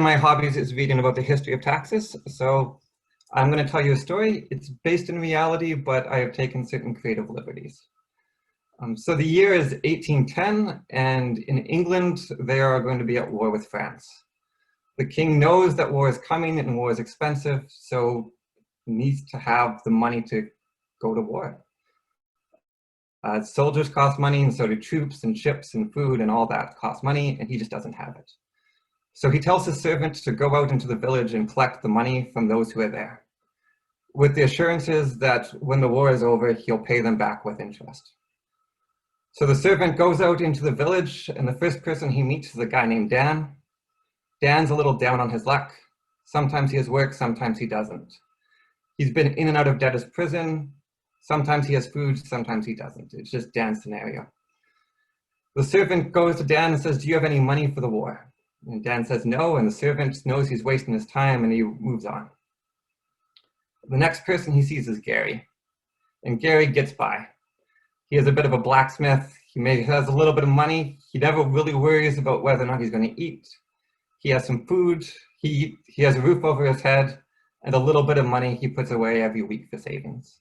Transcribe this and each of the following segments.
my hobbies is reading about the history of taxes. So I'm going to tell you a story. It's based in reality, but I have taken certain creative liberties. So the year is 1810, and in England, they are going to be at war with France. The king knows that war is coming and war is expensive, so needs to have the money to go to war. Soldiers cost money, and so do troops and ships and food and all that costs money, and he just doesn't have it. So he tells his servant to go out into the village and collect the money from those who are there, with the assurances that when the war is over, he'll pay them back with interest. So the servant goes out into the village, and the first person he meets is a guy named Dan. Dan's a little down on his luck. Sometimes he has work, sometimes he doesn't. He's been in and out of debtor's prison. Sometimes he has food, sometimes he doesn't. It's just Dan's scenario. The servant goes to Dan and says, "Do you have any money for the war?" And Dan says no, and the servant knows he's wasting his time and he moves on. The next person he sees is Gary, and Gary gets by. He is a bit of a blacksmith. He has a little bit of money. He never really worries about whether or not he's going to eat. He has some food. He has a roof over his head, and a little bit of money he puts away every week for savings.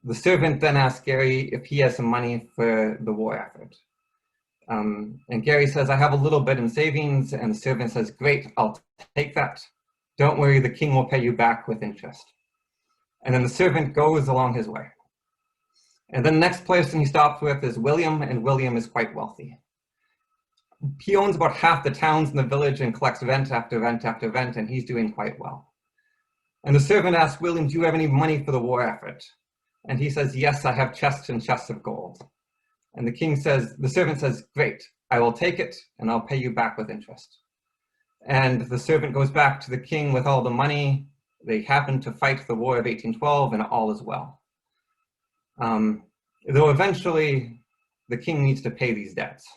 The servant then asks Gary if he has some money for the war effort. And Gary says, "I have a little bit in savings," and the servant says, "Great, I'll take that. Don't worry, the king will pay you back with interest." And then the servant goes along his way. And then the next person he stops with is William, and William is quite wealthy. He owns about half the towns in the village and collects rent after rent after rent, and he's doing quite well. And the servant asks William, "Do you have any money for the war effort?" And he says, "Yes, I have chests and chests of gold." And the servant says, "Great, I will take it and I'll pay you back with interest." And the servant goes back to the king with all the money. They happen to fight the War of 1812 and all is well. Though eventually the king needs to pay these debts.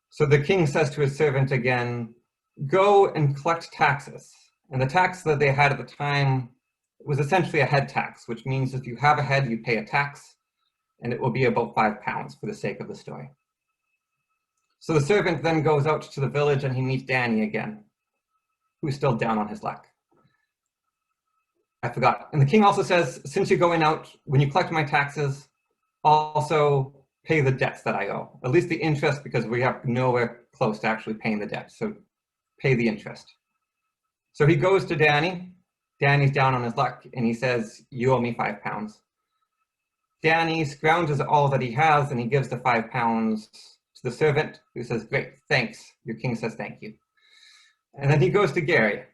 So the king says to his servant again, "Go and collect taxes." And the tax that they had at the time was essentially a head tax, which means if you have a head, you pay a tax, and it will be about £5 for the sake of the story. So the servant then goes out to the village and he meets Danny again, who's still down on his luck. I forgot. And the king also says, "Since you're going out, when you collect my taxes, also pay the debts that I owe, at least the interest, because we have nowhere close to actually paying the debt. So pay the interest." So he goes to Danny. Danny's down on his luck and he says, "You owe me £5. Danny scrounges all that he has and he gives the £5 to the servant, who says, "Great, thanks." Your king says, "Thank you." And then he goes to Gary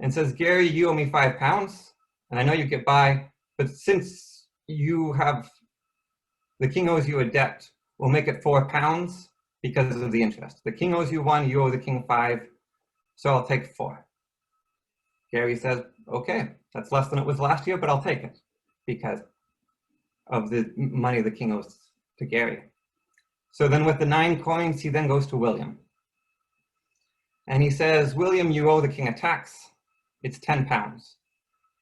and says, "Gary, you owe me £5, and I know you get by, but since the king owes you a debt, we'll make it £4 because of the interest. The king owes you 1, you owe the king 5, so I'll take 4. Gary says, "Okay, that's less than it was last year, but I'll take it because of the money the king owes to Gary." So then with the 9 coins, he then goes to William. And he says, "William, you owe the king a tax. It's £10,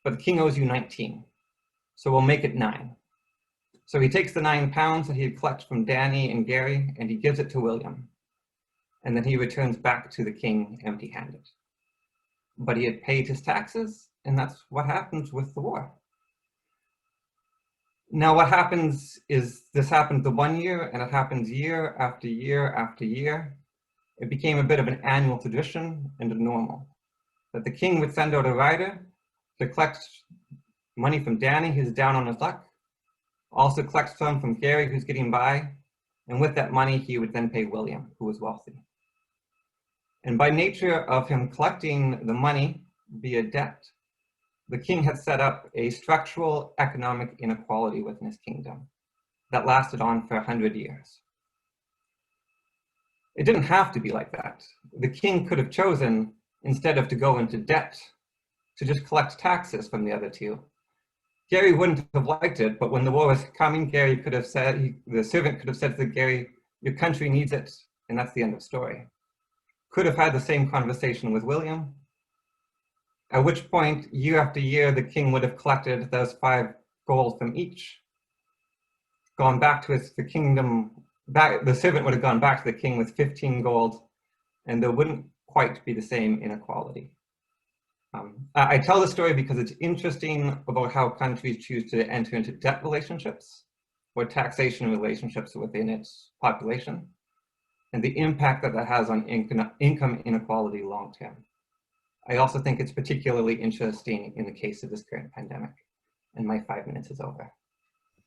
but the king owes you 19. So we'll make it 9. So he takes the £9 that he had collected from Danny and Gary, and he gives it to William. And then he returns back to the king empty-handed. But he had paid his taxes, and that's what happens with the war. Now what happens is this happened the 1 year, and it happens year after year after year. It became a bit of an annual tradition and a normal, that the king would send out a rider to collect money from Danny, who's down on his luck, also collect some from Gary, who's getting by, and with that money, he would then pay William, who was wealthy. And by nature of him collecting the money via debt, the king had set up a structural economic inequality within his kingdom that lasted on for 100 years. It didn't have to be like that. The king could have chosen, instead of to go into debt, to just collect taxes from the other two. Gary wouldn't have liked it, but when the war was coming, Gary could have said, the servant could have said to Gary, "Your country needs it," and that's the end of story. Could have had the same conversation with William, at which point, year after year, the king would have collected those 5 gold from each, gone back to the kingdom, the servant would have gone back to the king with 15 gold, and there wouldn't quite be the same inequality. I tell this story because it's interesting about how countries choose to enter into debt relationships or taxation relationships within its population, and the impact that that has on income inequality long term. I also think it's particularly interesting in the case of this current pandemic. And my 5 minutes is over.